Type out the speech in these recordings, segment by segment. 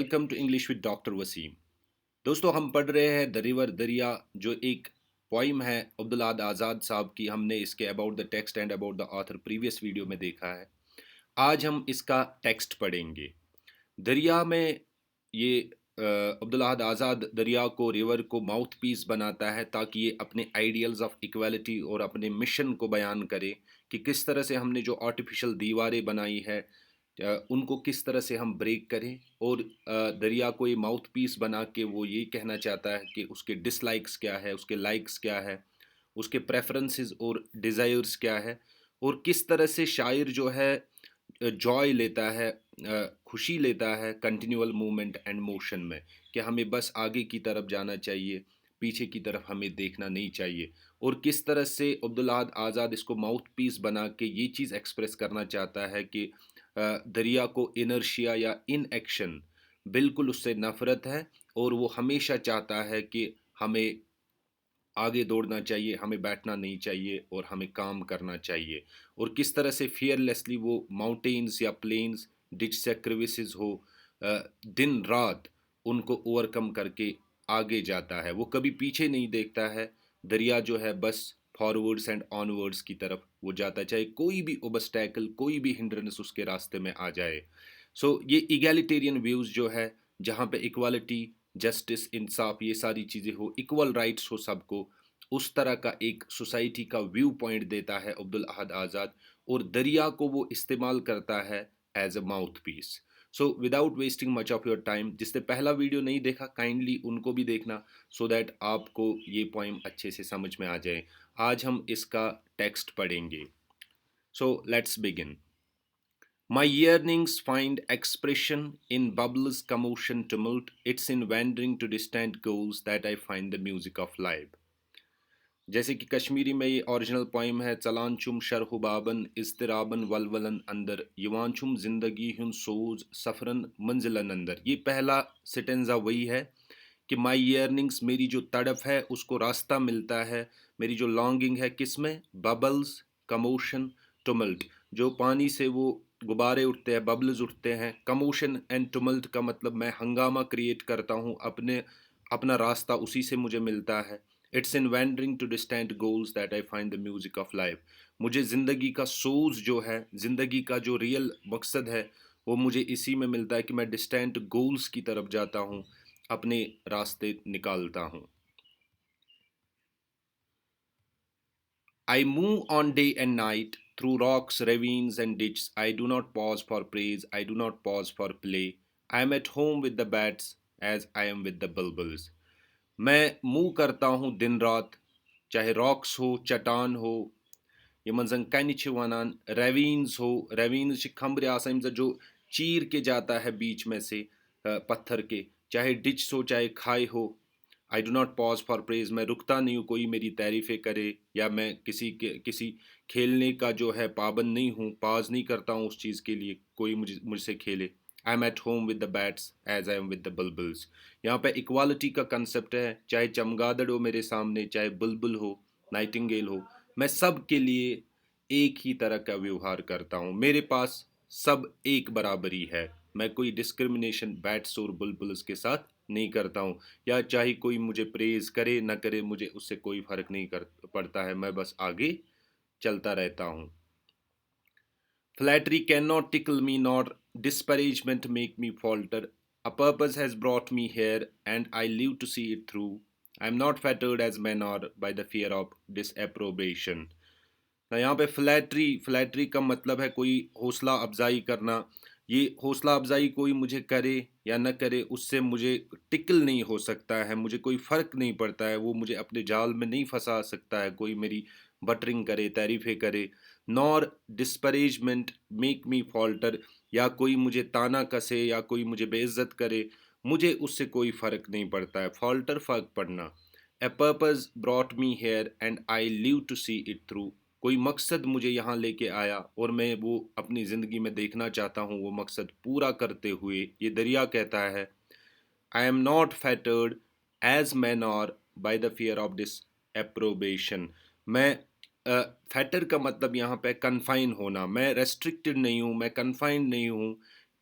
Welcome to English with doctor Wasim. दोस्तों, हम पढ़ रहे हैं द रिवर दरिया, जो एक पोइम है अब्दुल अहद आज़ाद साहब की। हमने इसके about the text and about the author previous video में देखा है। आज हम इसका टेक्स्ट पढ़ेंगे। दरिया में ये अब्दुल अहद आज़ाद दरिया को, रिवर को माउथ पीस बनाता है ताकि ये अपने आइडियल्स ऑफ इक्वालिटी और अपने मिशन को बयान करे कि किस तरह से हमने जो आर्टिफिशियल दीवारें बनाई है उनको किस तरह से हम ब्रेक करें। और दरिया को ये माउथ पीस बना के वो ये कहना चाहता है कि उसके डिसलाइक्स क्या है, उसके लाइक्स क्या है, उसके प्रेफरेंसेस और डिज़ायर्स क्या है, और किस तरह से शायर जो है जॉय लेता है, खुशी लेता है कंटिन्यूअल मूवमेंट एंड मोशन में, कि हमें बस आगे की तरफ जाना चाहिए, पीछे की तरफ हमें देखना नहीं चाहिए। और किस तरह से अब्दुल अहद आज़ाद इसको माउथ पीस बना के ये चीज़ एक्सप्रेस करना चाहता है कि दरिया को इनर्शिया या इन एक्शन बिल्कुल उससे नफ़रत है, और वो हमेशा चाहता है कि हमें आगे दौड़ना चाहिए, हमें बैठना नहीं चाहिए और हमें काम करना चाहिए। और किस तरह से फियरलेसली वो माउंटेन्स या प्लेन्स, डिच से क्रिविसेस हो, दिन रात उनको ओवरकम करके आगे जाता है। वो कभी पीछे नहीं देखता है। दरिया जो है बस फॉरवर्ड्स एंड ऑनवर्ड्स की तरफ वो जाता है, चाहे कोई भी ओबस्टैकल, कोई भी हिंड्रेंस उसके रास्ते में आ जाए। ये इगैलिटेरियन व्यूज़ जो है, जहाँ पे इक्वालिटी, जस्टिस, इंसाफ, ये सारी चीज़ें हो, इक्वल राइट्स हो सबको, उस तरह का एक सोसाइटी का व्यू पॉइंट देता है अब्दुल अहद आज़ाद। और दरिया को वो इस्तेमाल करता है as a mouthpiece. Without wasting much of your time, जिसने पहला वीडियो नहीं देखा काइंडली उनको भी देखना, सो दैट आपको ये पोइम अच्छे से समझ में आ जाए। आज हम इसका टेक्स्ट पढ़ेंगे। Let's begin. My yearnings find expression in bubbles, commotion, tumult. It's in wandering to distant goals that I find the music of life. जैसे कि कश्मीरी में ये ओरिजिनल पोइम है। चलान चुम शरहुबाबन इज़्तिराबन वलवलन अंदर, युवान चुम जिंदगी हुन सोज सफ़रन मंजिलन अंदर। ये पहला सिटेंजा वही है कि माई ईयरनिंग्स, मेरी जो तड़प है उसको रास्ता मिलता है। मेरी जो लॉन्गिंग है किस में? Bubbles, commotion, टुमल्ट। जो पानी से वो गुब्बारे उठते हैं, बबल्स उठते हैं। कमोशन एंड टुमल्ट का मतलब मैं हंगामा क्रिएट करता हूँ, अपना रास्ता उसी से मुझे मिलता है। It's in wandering to distant goals that I find the music of life. मुझे ज़िंदगी का सोज जो है, ज़िंदगी का जो रियल मकसद है, वो मुझे इसी में मिलता है कि मैं डिस्टेंट गोल्स की तरफ जाता हूँ, अपने रास्ते निकालता हूँ। I move on day and night through rocks, ravines, and ditches. I do not pause for praise. I do not pause for play. I am at home with the bats as I am with the bulbuls. मैं move करता हूँ दिन रात, चाहे rocks हो, चट्टान हो, Yemen जन कन वनान, रेवीन्स हो। रेवीन्स खम्बरे आसम जो चीर के जाता है बीच में से पत्थर के, चाहे डिच हो चाहे खाई हो। आई do not pause for praise, मैं रुकता नहीं हूँ कोई मेरी तारीफ़ें करे, या मैं किसी खेलने का जो है पाबंद नहीं हूँ, पाज नहीं करता हूँ उस चीज़ के लिए कोई मुझसे खेले। I am at home with the bats as I am with the bulbuls. यहाँ पे इक्वालिटी का कंसेप्ट है। चाहे चमगादड़ हो मेरे सामने, चाहे बुलबुल हो, नाइटिंगेल हो, मैं सब के लिए एक ही तरह का व्यवहार करता हूँ। मेरे पास सब एक बराबरी है। मैं कोई डिस्क्रिमिनेशन बैट्स और बुलबुल्स के साथ नहीं करता हूँ। या चाहे कोई मुझे प्रेज करे ना करे, मुझे उससे कोई फ़र्क नहीं पड़ता है। मैं बस आगे चलता रहता हूँ। Flattery cannot tickle me, nor disparagement make me falter. A purpose has brought me here, and I live to see it through. I am not fettered as men are by the fear of disapprobation. ना यहाँ पे flattery का मतलब है कोई हौसला अफजाई करना। ये हौसला अफजाई कोई मुझे करे या न करे, उससे मुझे टिकल नहीं हो सकता है, मुझे कोई फ़र्क नहीं पड़ता है। वो मुझे अपने जाल में नहीं फंसा सकता है, कोई मेरी बटरिंग करे, तारीफ़ें करे। नॉर डिस्परेजमेंट मेक मी फॉल्टर, या कोई मुझे ताना कसे या कोई मुझे बेइज्जत करे, मुझे उससे कोई फ़र्क नहीं पड़ता है। फॉल्टर, फ़र्क पड़ना। A purpose brought me here and I live to see it through. कोई मकसद मुझे यहाँ लेके आया और मैं वो अपनी ज़िंदगी में देखना चाहता हूँ, वो मकसद पूरा करते हुए। ये दरिया कहता है, I am not fettered as man और by the fear of disapprobation. मैं फैटर का मतलब यहाँ पे कन्फाइन होना। मैं रेस्ट्रिक्टेड नहीं हूँ, मैं कन्फाइंड नहीं हूँ।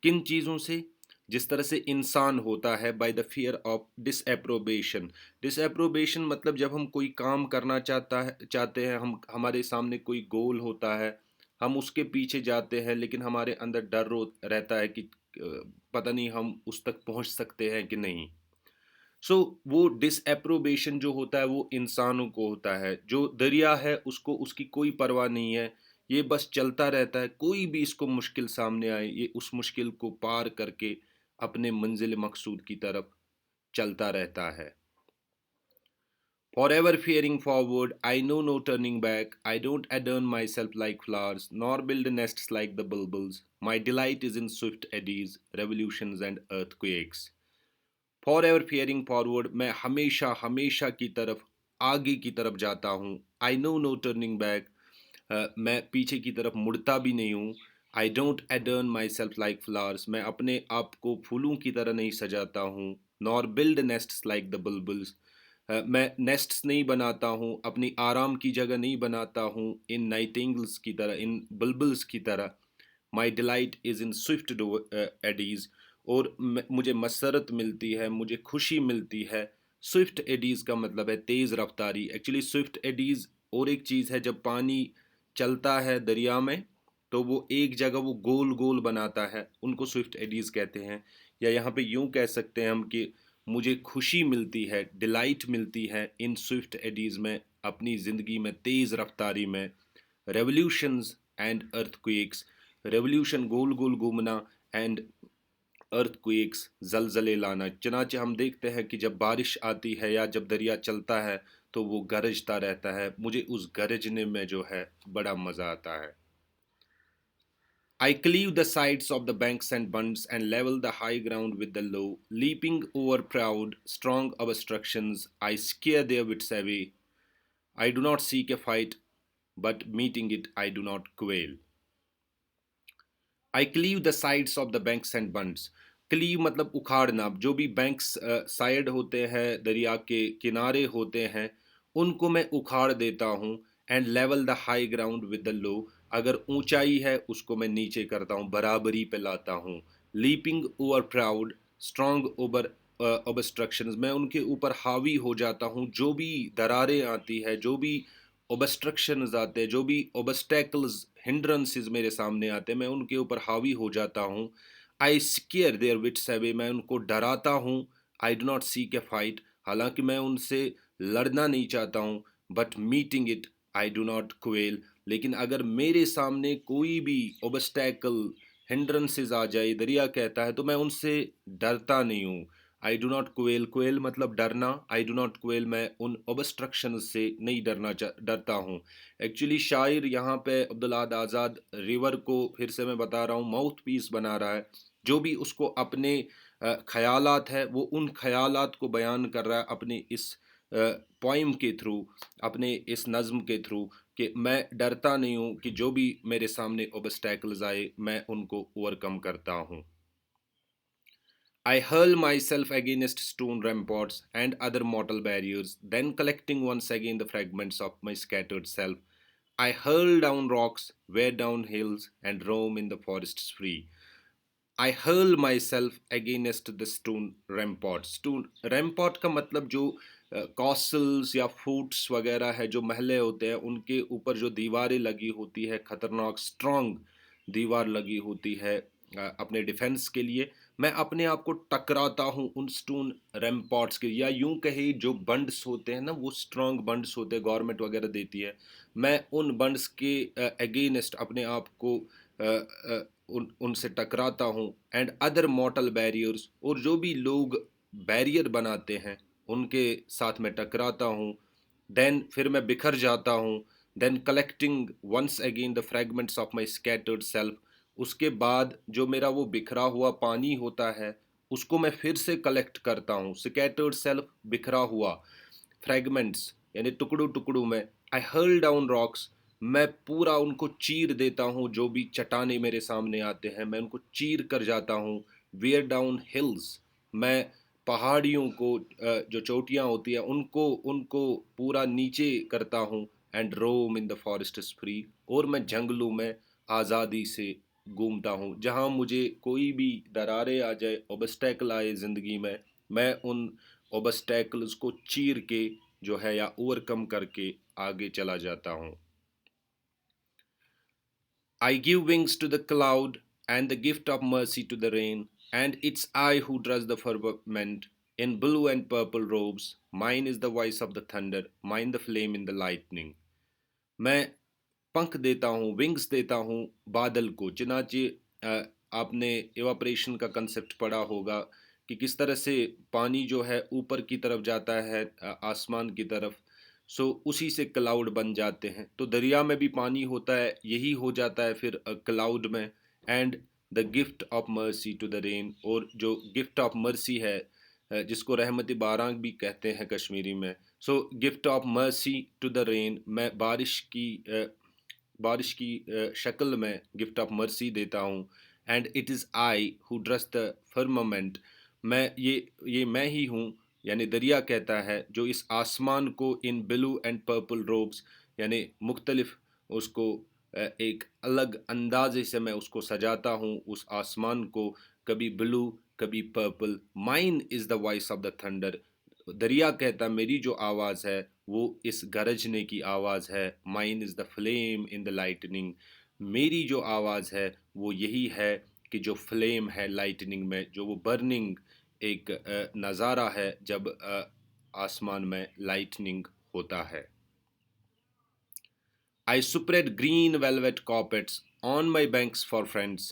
किन चीज़ों से? जिस तरह से इंसान होता है बाय द फियर ऑफ डिसएप्रोबेशन। डिसएप्रोबेशन मतलब जब हम कोई काम करना चाहते हैं, हम हमारे सामने कोई गोल होता है, हम उसके पीछे जाते हैं, लेकिन हमारे अंदर डर रहता है कि पता नहीं हम उस तक पहुंच सकते हैं कि नहीं। सो वो डिसएप्रोबेशन जो होता है वो इंसानों को होता है। जो दरिया है उसको उसकी कोई परवाह नहीं है, ये बस चलता रहता है। कोई भी इसको मुश्किल सामने आए, ये उस मुश्किल को पार करके अपने मंजिल मकसूद की तरफ चलता रहता है। Forever fearing forward, I know no turning back. I don't adorn myself like flowers, nor build nests like the bulbuls. My delight is in swift eddies, revolutions and earthquakes. For ever fearing forward, मैं हमेशा हमेशा की तरफ आगे की तरफ जाता हूँ। I know no turning back, मैं पीछे की तरफ मुड़ता भी नहीं हूँ। I don't adorn my self like flowers, मैं अपने आप को फूलों की तरह नहीं सजाता हूँ। Nor build nests like the bulbuls, मैं नेस्ट्स नहीं बनाता हूँ, अपनी आराम की जगह नहीं बनाता हूँ इन नाइटिंगल्स की तरह, इन बुलबुल्स की तरह। My delight is in swift eddies, और मुझे मसरत मिलती है, मुझे खुशी मिलती है। स्विफ्ट एडीज़ का मतलब है तेज़ रफ्तारी। एक्चुअली स्विफ्ट एडीज़ और एक चीज़ है, जब पानी चलता है दरिया में तो वो एक जगह वो गोल गोल बनाता है, उनको स्विफ्ट एडीज़ कहते हैं। या यहाँ पे यूँ कह सकते हैं हम कि मुझे खुशी मिलती है, डिलाइट मिलती है इन स्विफ्ट एडीज़ में, अपनी ज़िंदगी में तेज़ रफ्तारी में। रेवोल्यूशंस एंड अर्थक्वेक्स, रेवोल्यूशन गोल गोल घूमना, एंड अर्थक्वेक्स जलजले लाना। चनाचे हम देखते हैं कि जब बारिश आती है या जब दरिया चलता है तो वो गरजता रहता है, मुझे उस गरजने में जो है बड़ा मज़ा आता है। I cleave the sides of the banks and bunds and level the high ground with the low, leaping over proud, strong obstructions. I scare their wits away. I do not seek a fight, but meeting it, I do not quail. I cleave the sides of the banks and बंड्स। Cleave मतलब उखाड़ना। जो भी banks side होते हैं, दरिया के किनारे होते हैं, उनको मैं उखाड़ देता हूँ। And level the high ground with the low, अगर ऊंचाई है उसको मैं नीचे करता हूँ, बराबरी पे लाता हूँ। Leaping over proud, strong over obstructions, मैं उनके ऊपर हावी हो जाता हूँ। जो भी दरारें आती है, जो भी ऑब्स्ट्रक्शंस आते हैं, जो भी ऑब्स्टेकल्स हिंड्रेंसेस मेरे सामने आते हैं, मैं उनके ऊपर हावी हो जाता हूँ। I scare their wits away, मैं उनको डराता हूँ। I do not seek a fight, हालांकि मैं उनसे लड़ना नहीं चाहता हूँ। But meeting it, I do not quail, लेकिन अगर मेरे सामने कोई भी ऑब्स्टेकल हिंड्रेंसेस आ जाए, दरिया कहता है, तो मैं उनसे डरता नहीं हूँ। I do not quail, quail मतलब डरना। आई डू नॉट क्वेल, मैं उन ऑब्स्ट्रक्शन से नहीं डरता हूँ। एक्चुअली शायर यहाँ पे अब्दुल्लाह आज़ाद रिवर को, फिर से मैं बता रहा हूँ, माउथ पीस बना रहा है। जो भी उसको अपने ख्यालात है, वो उन ख्यालात को बयान कर रहा है अपने इस पोइम के थ्रू, अपने इस नज़म के थ्रू, कि मैं डरता नहीं हूँ कि जो भी मेरे सामने ऑब्स्टैकल्स आए मैं उनको ओवरकम करता हूँ। I hurl myself against stone ramparts and other mortal barriers, then collecting once again the fragments of my scattered self, I hurl down rocks, wear down hills, and roam in the forests free. I hurl myself against the stone ramparts. Stone rampart का मतलब जो कॉस्टल्स या fruits वगैरह है, जो महले होते हैं, उनके ऊपर जो दीवारें लगी होती है, खतरनाक स्ट्रॉन्ग दीवार लगी होती है अपने डिफेंस के लिए, मैं अपने आप को टकराता हूँ उन स्टोन रैम्पार्ट्स के, या यूं कहे जो बंड्स होते हैं ना, वो स्ट्रॉन्ग बंड्स होते हैं, गवर्नमेंट वगैरह देती है। मैं उन बंड्स के अगेंस्ट अपने आप को उनसे टकराता हूँ। एंड अदर मॉर्टल बैरियर्स, और जो भी लोग बैरियर बनाते हैं उनके साथ मैं टकराता हूँ। देन फिर मैं बिखर जाता हूँ। Then collecting once again the fragments of my scattered self, उसके बाद जो मेरा वो बिखरा हुआ पानी होता है उसको मैं फिर से कलेक्ट करता हूँ। स्कैटर्ड सेल्फ, बिखरा हुआ, फ्रेगमेंट्स यानी टुकड़ों टुकड़ों में। आई हर्ल डाउन रॉक्स, मैं पूरा उनको चीर देता हूँ। जो भी चट्टाने मेरे सामने आते हैं मैं उनको चीर कर जाता हूँ। वेयर डाउन हिल्स, मैं पहाड़ियों को, जो चोटियाँ होती हैं उनको उनको पूरा नीचे करता हूँ। And roam in the forest free, और मैं जंगलों में आज़ादी से घूमता हूँ। जहाँ मुझे कोई भी दरारें आ जाए, ऑब्स्टेकल आए ज़िंदगी में, मैं उन ऑब्स्टेकल्स को चीर के जो है या ओवरकम करके आगे चला जाता हूँ। I give wings to the cloud and the gift of mercy to the rain, and it's I who dress the firmament in blue and purple robes. Mine is the voice of the thunder, mine the flame in the lightning. मैं पंख देता हूँ, wings देता हूँ बादल को। चनाचे आपने evaporation का कंसेप्ट पढ़ा होगा कि किस तरह से पानी जो है ऊपर की तरफ जाता है, आसमान की तरफ। सो उसी से क्लाउड बन जाते हैं। तो दरिया में भी पानी होता है, यही हो जाता है फिर क्लाउड में। And the gift of mercy to the rain, और जो गिफ्ट ऑफ मर्सी है, जिसको रहमत बारां भी कहते हैं कश्मीरी में। So gift of mercy to the rain, मैं बारिश की शक्ल में गिफ्ट ऑफ मर्सी देता हूँ। And it is I who dress the firmament, ये मैं ही हूँ, यानी दरिया कहता है, जो इस आसमान को in blue and purple ropes, यानी मुख्तलिफ उसको एक अलग अंदाजे से मैं उसको सजाता हूँ उस आसमान को, कभी ब्लू कभी purple. Mine is the voice of the thunder, दरिया कहता मेरी जो आवाज़ है वो इस गरजने की आवाज़ है। Mine is the flame in the lightning, मेरी जो आवाज़ है वो यही है कि जो फ्लेम है लाइटनिंग में, जो वो बर्निंग एक नज़ारा है जब आसमान में लाइटनिंग होता है। I spread green velvet carpets on my banks for friends,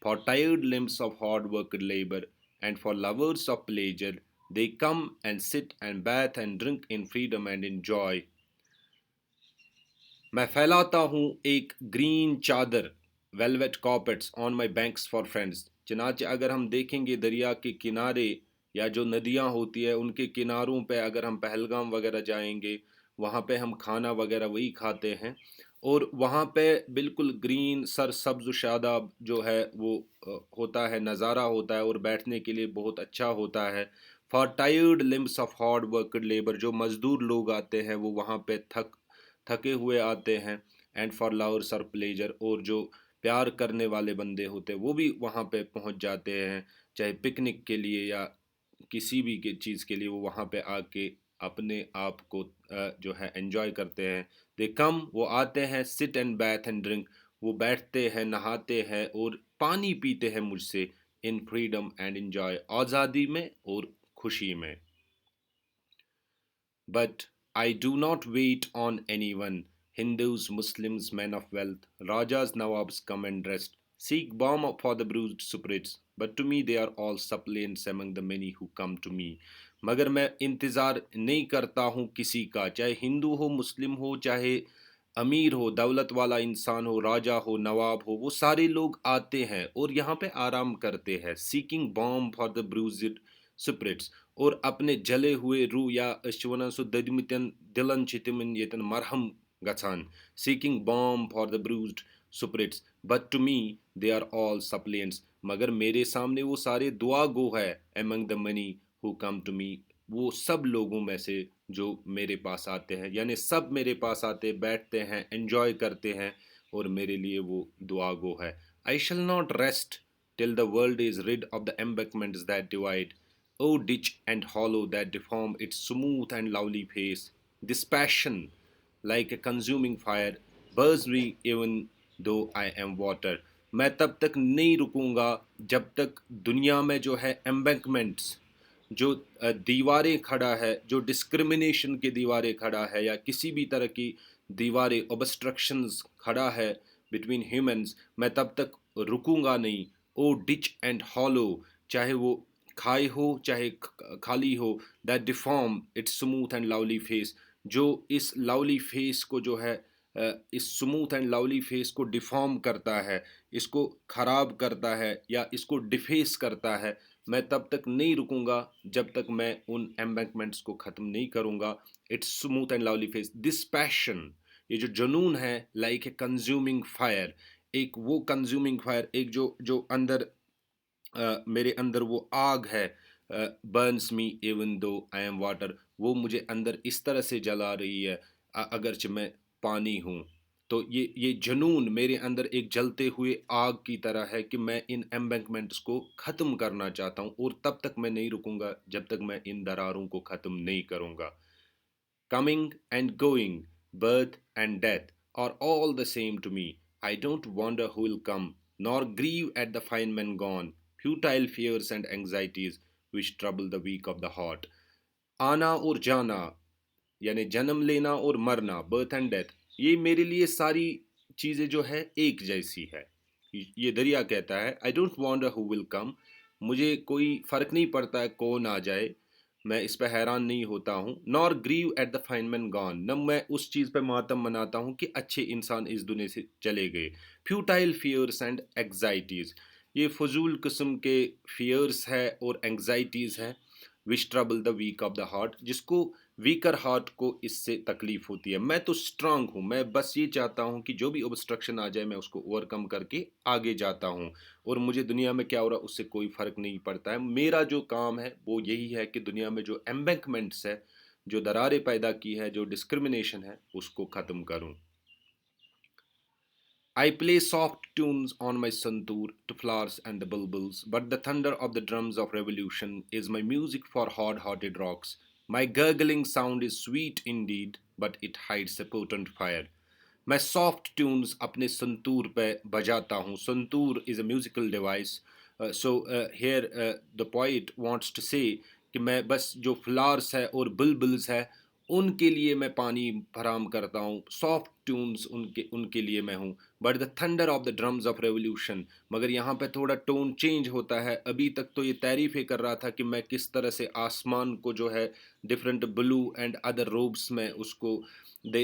for tired limbs of hard worked labor, and for lovers of pleasure. They come and sit and bath and drink in freedom and in joy. मैं फैलाता हूँ एक green चादर, velvet carpets on my banks for friends. चनाचे अगर हम देखेंगे दरिया के किनारे या जो नदियाँ होती है उनके किनारों पे, अगर हम पहलगाम वगैरह जाएंगे, वहाँ पे हम खाना वगैरह वही खाते हैं, और वहाँ पे बिल्कुल ग्रीन सर सब्ज़ शादाब जो है वो होता है, नज़ारा होता है, और बैठने के लिए बहुत अच्छा होता है। For tired limbs of hard worked labour, जो मज़दूर लोग आते हैं वो वहाँ पे थके हुए आते हैं। एंड फॉर लवर्स और प्लेजर, और जो प्यार करने वाले बंदे होते हैं वो भी वहाँ पे पहुँच जाते हैं, चाहे पिकनिक के लिए या किसी भी के चीज़ के लिए, वो वहाँ पे आके अपने आप को जो है एंजॉय करते हैं। दे कम, वो आते हैं, सिट एंड बैथ एंड ड्रिंक, वो बैठते हैं, नहाते हैं और पानी पीते हैं मुझसे, इन फ्रीडम एंड इंजॉय, आज़ादी में और खुशी में। But I do not wait on anyone. Hindus, Muslims, men of wealth, Rajas, Nawabs come and rest, seek balm for the bruised spirits. But to me they are all suppliants among the many who come to me. मगर मैं इंतज़ार नहीं करता हूँ किसी का, चाहे हिंदू हो, मुस्लिम हो, चाहे अमीर हो, दौलत वाला इंसान हो, राजा हो, नवाब हो, वो सारे लोग आते हैं और यहाँ पे आराम करते हैं। Seeking balm for the bruised spirits, और अपने जले हुए रूह या शिवन सु ददिमितन दिलन चितिमिन येतन मरहम गछान, seeking balm for the bruised spirits. But to me they are all suppliants, मगर मेरे सामने वो सारे दुआ गो है। Among the many who come to me, वो सब लोगों में से जो मेरे पास आते हैं, यानी सब मेरे पास आते, बैठते हैं, एंजॉय करते हैं, और मेरे लिए वो दुआ गो है। I shall not rest till the world is rid of the embankments that divide. O ditch and hollow that deform its smooth and lovely face, this passion, like a consuming fire, burns me even though I am water. मैं तब तक नहीं रुकूंगा जब तक दुनिया में जो है एम्बैंकमेंट्स, जो दीवारें खड़ा है, जो डिस्क्रिमिनेशन की दीवारें खड़ा है, या किसी भी तरह की दीवारें, ऑब्स्ट्रक्शंस खड़ा है बिटवीन ह्यूमंस, मैं तब तक रुकूंगा नहीं। ओ डिच एंड हॉलो, चाहे वो खाई हो चाहे खाली हो, that deform it's smooth and lovely face, जो इस लवली फेस को जो है इस स्मूथ एंड लवली फेस को डिफॉर्म करता है, इसको ख़राब करता है या इसको डिफेस करता है। मैं तब तक नहीं रुकूंगा जब तक मैं उन एम्बैंकमेंट्स को ख़त्म नहीं करूंगा। It's smooth and lovely face, this passion, ये जो जुनून है, लाइक ए कंज्यूमिंग फायर, एक वो कंज्यूमिंग फायर, एक जो जो अंदर मेरे अंदर वो आग है, Burns me even though I am water, वो मुझे अंदर इस तरह से जला रही है अगरचे मैं पानी हूँ। तो ये जुनून मेरे अंदर एक जलते हुए आग की तरह है कि मैं इन एम्बैंकमेंट्स को ख़त्म करना चाहता हूँ, और तब तक मैं नहीं रुकूंगा जब तक मैं इन दरारों को ख़त्म नहीं करूँगा। Coming and going, birth and death are all the same to me. I don't wonder who will come, nor grieve at the fine men gone, futile fears and anxieties which trouble the weak of the heart. आना और जाना, यानी जन्म लेना और मरना, birth and death, ये मेरे लिए सारी चीज़ें जो है एक जैसी है। ये दरिया कहता है, I don't wonder who will come, मुझे कोई फ़र्क नहीं पड़ता है कौन आ जाए, मैं इस पर हैरान नहीं होता हूँ। Nor grieve at the fine man gone, न मैं उस चीज़ पर मातम मनाता हूँ कि अच्छे इंसान इस दुनिया से चले गए। फ्यूटाइल फियर्स एंड एग्जाइटीज़, ये फजूल किस्म के फियर्स है और एंग्जाइटीज़ है। Which trouble the weak of the heart, जिसको वीकर हार्ट को इससे तकलीफ होती है। मैं तो स्ट्रांग हूँ, मैं बस ये चाहता हूँ कि जो भी ऑब्स्ट्रक्शन आ जाए मैं उसको ओवरकम करके आगे जाता हूँ, और मुझे दुनिया में क्या हो रहा है उससे कोई फ़र्क नहीं पड़ता है। मेरा जो काम है वो यही है कि दुनिया में जो एम्बैंकमेंट्स है, जो दरारें पैदा की है, जो डिस्क्रिमिनेशन है, उसको ख़त्म करूँ। I play soft tunes on my santoor to flowers and the bulbuls, but the thunder of the drums of revolution is my music for hard-hearted rocks. My gurgling sound is sweet indeed, but it hides a potent fire. मैं soft tunes अपने संतूर पे बजाता हूँ। Santoor is a musical device. So here the poet wants to say कि मैं बस जो flowers है और बुलबुल्स है उनके लिए मैं पानी फराम करता हूँ, सॉफ्ट ट्यून्स उनके उनके लिए मैं हूँ। But the thunder of the drums of revolution, मगर यहाँ पे थोड़ा टोन चेंज होता है। अभी तक तो ये तारीफ़ें कर रहा था कि मैं किस तरह से आसमान को जो है different blue and other ropes में उसको दे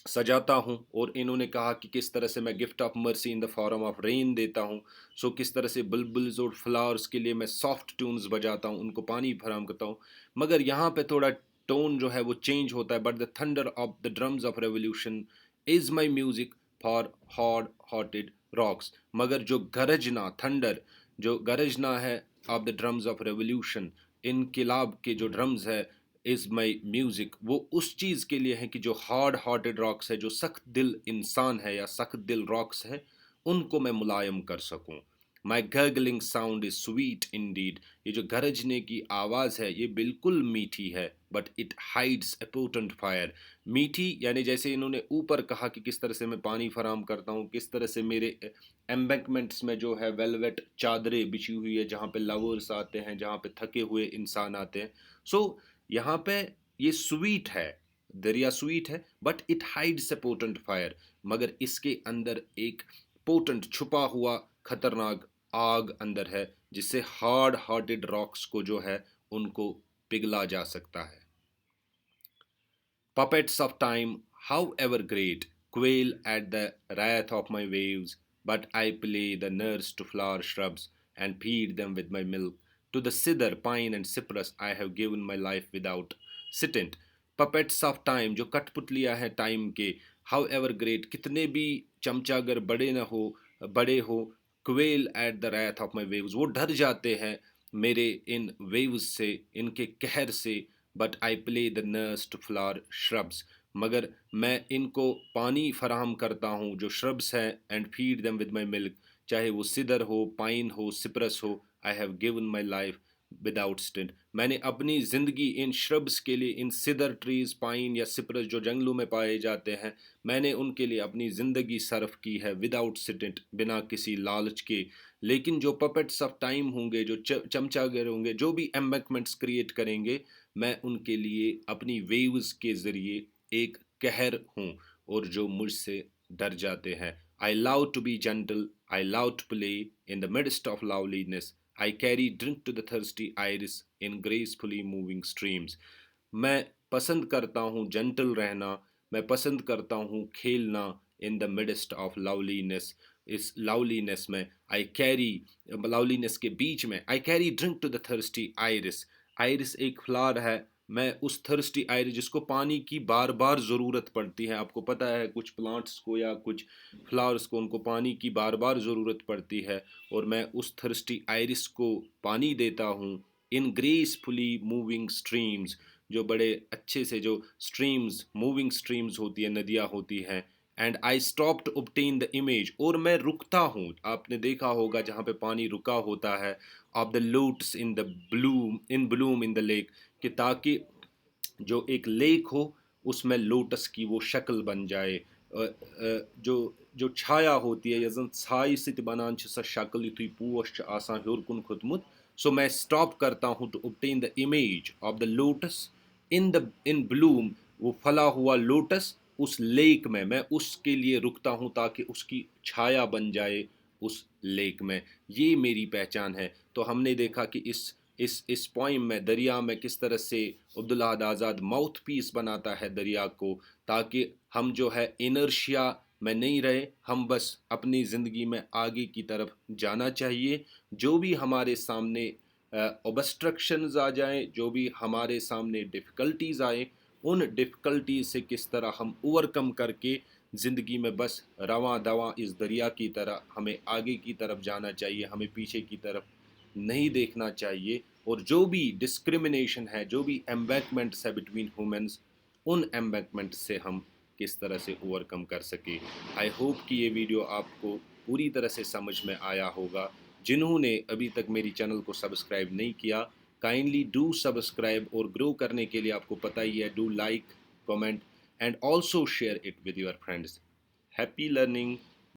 सजाता हूँ, और इन्होंने कहा कि किस तरह से मैं gift of mercy in the form of rain देता हूँ। सो किस तरह से बुलबुल्स और फ्लावर्स के लिए मैं सॉफ्ट ट्यून्स बजाता हूँ, उनको पानी फराम करता हूँ। मगर यहाँ पे थोड़ा टोन जो है वो चेंज होता है। But the thunder of the drums of revolution is my music for hard hearted rocks, मगर जो गरजना थंडर, जो गरजना है of the drums of revolution, इनकलाब के जो ड्रम्स है, इज़ माई म्यूज़िक, वो उस चीज़ के लिए है कि जो हार्ड हार्टेड रॉक्स है, जो सख्त दिल इंसान है या सख्त दिल रॉक्स है, उनको मैं मुलायम कर सकूं। My gurgling sound is sweet indeed, ये जो गरजने की आवाज़ है ये बिल्कुल मीठी है। But it hides a potent fire, मीठी यानी जैसे इन्होंने ऊपर कहा कि किस तरह से मैं पानी फराम करता हूँ, किस तरह से मेरे एम्बैंकमेंट्स में जो है वेलवेट चादरें बिछी हुई है, जहाँ पे लवर्स आते हैं, जहाँ पे थके हुए इंसान आते हैं। सो यहाँ पे ये स्वीट है, दरिया स्वीट है, but it hides a potent fire, मगर इसके अंदर एक पोटेंट छुपा हुआ खतरनाक आग अंदर है, जिससे हार्ड हार्टेड रॉक्स को जो है उनको पिघला जा सकता है। Puppets of time, however great, quail at the wrath of my waves, but I play the nurse to flower shrubs and feed them with my milk. To the cedar, pine, and cypress I have given my life without stint. Puppets of time, जो कठपुतलियाँ हैं time के, how ever great, कितने भी चमचागर बड़े हो, quail at the wrath of my waves, वो डर जाते हैं मेरे इन वेव्स से, इनके कहर से। But I play the nurse to flower shrubs, मगर मैं इनको पानी फराहम करता हूँ जो श्रब्स हैं, and feed them with my milk, चाहे वो सिदर हो, पाइन हो, सिप्रस हो। I have given my life without stint, मैंने अपनी ज़िंदगी इन श्रब्स के लिए, इन सिदर ट्रीज़, पाइन या सिप्रस जो जंगलों में पाए जाते हैं, मैंने उनके लिए अपनी ज़िंदगी सर्फ की है विदाउट स्टिंट, बिना किसी लालच के। लेकिन जो पपेट्स ऑफ टाइम होंगे, जो चमचागर होंगे, जो भी एम्बैंकमेंट्स क्रिएट करेंगे, मैं उनके लिए अपनी वेव्स के ज़रिए एक कहर हूँ, और जो मुझसे डर जाते हैं। I love to be gentle, I love to play in the midst of loveliness, I carry drink to the thirsty iris in gracefully moving streams. मैं पसंद करता हूँ जेंटल रहना, मैं पसंद करता हूँ खेलना in the midst of loveliness, इस लवलीनेस में आई कैरी, लवलीनेस के बीच में I carry drink to the thirsty iris. Iris एक फ्लावर है, मैं उस थर्स्टी आइरिस जिसको पानी की बार बार ज़रूरत पड़ती है, आपको पता है कुछ प्लांट्स को या कुछ फ्लावर्स को उनको पानी की बार बार ज़रूरत पड़ती है, और मैं उस थर्स्टी आइरिस को पानी देता हूँ इन ग्रेसफुली मूविंग स्ट्रीम्स, जो बड़े अच्छे से जो स्ट्रीम्स, मूविंग स्ट्रीम्स होती है, नदियाँ होती हैं, and I stop to obtain the image, और मैं रुकता हूँ। आपने देखा होगा जहाँ पे पानी रुका होता है, of the lotus in the bloom in the lake, कि ताकि जो एक लेक हो उसमें लोटस की वो शक्ल बन जाए। जो जो छाया होती है यजन छाई सित बनान छ शक्ल युथुय पोश छ आसान हर कुन खोतमुत। सो मैं स्टॉप करता हूँ to obtain the image of the lotus in bloom, वो फला हुआ लोटस उस लेक में, मैं उसके लिए रुकता हूँ ताकि उसकी छाया बन जाए उस लेक में। ये मेरी पहचान है। तो हमने देखा कि इस पोइम में दरिया में किस तरह से अब्दुल अहद आज़ाद माउथ पीस बनाता है दरिया को, ताकि हम जो है इनर्शिया में नहीं रहे, हम बस अपनी ज़िंदगी में आगे की तरफ जाना चाहिए। जो भी हमारे सामने ऑब्स्ट्रक्शंस आ जाएं, जो भी हमारे सामने डिफ़िकल्टीज़ आए, उन डिफ़िकल्टीज से किस तरह हम ओवरकम करके ज़िंदगी में बस रवां दवां इस दरिया की तरह हमें आगे की तरफ जाना चाहिए, हमें पीछे की तरफ नहीं देखना चाहिए। और जो भी डिस्क्रिमिनेशन है, जो भी एम्बैंकमेंट्स है बिटवीन ह्यूमंस, उन एम्बैंकमेंट से हम किस तरह से ओवरकम कर सके। आई होप कि ये वीडियो आपको पूरी तरह से समझ में आया होगा। जिन्होंने अभी तक मेरी चैनल को सब्सक्राइब नहीं किया, काइंडली डू सब्सक्राइब, और ग्रो करने के लिए आपको पता ही है, do like, comment and also share it with your friends. Happy learning.